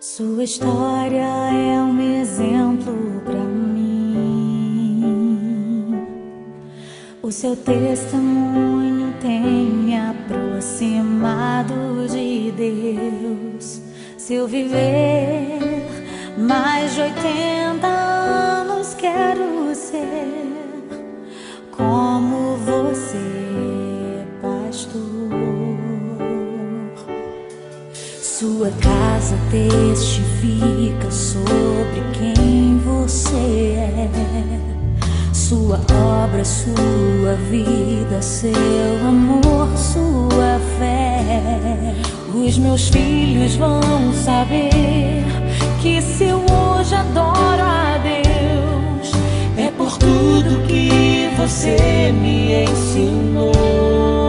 Sua história é um exemplo pra mim. O seu testemunho tem me aproximado de Deus. Se eu viver mais de 80 anos, quero ser como você, pastor. Sua casa testifica sobre quem você é. Sua obra, sua vida, seu amor, sua fé. Os meus filhos vão saber que se eu hoje adoro a Deus, é por tudo que você me ensinou.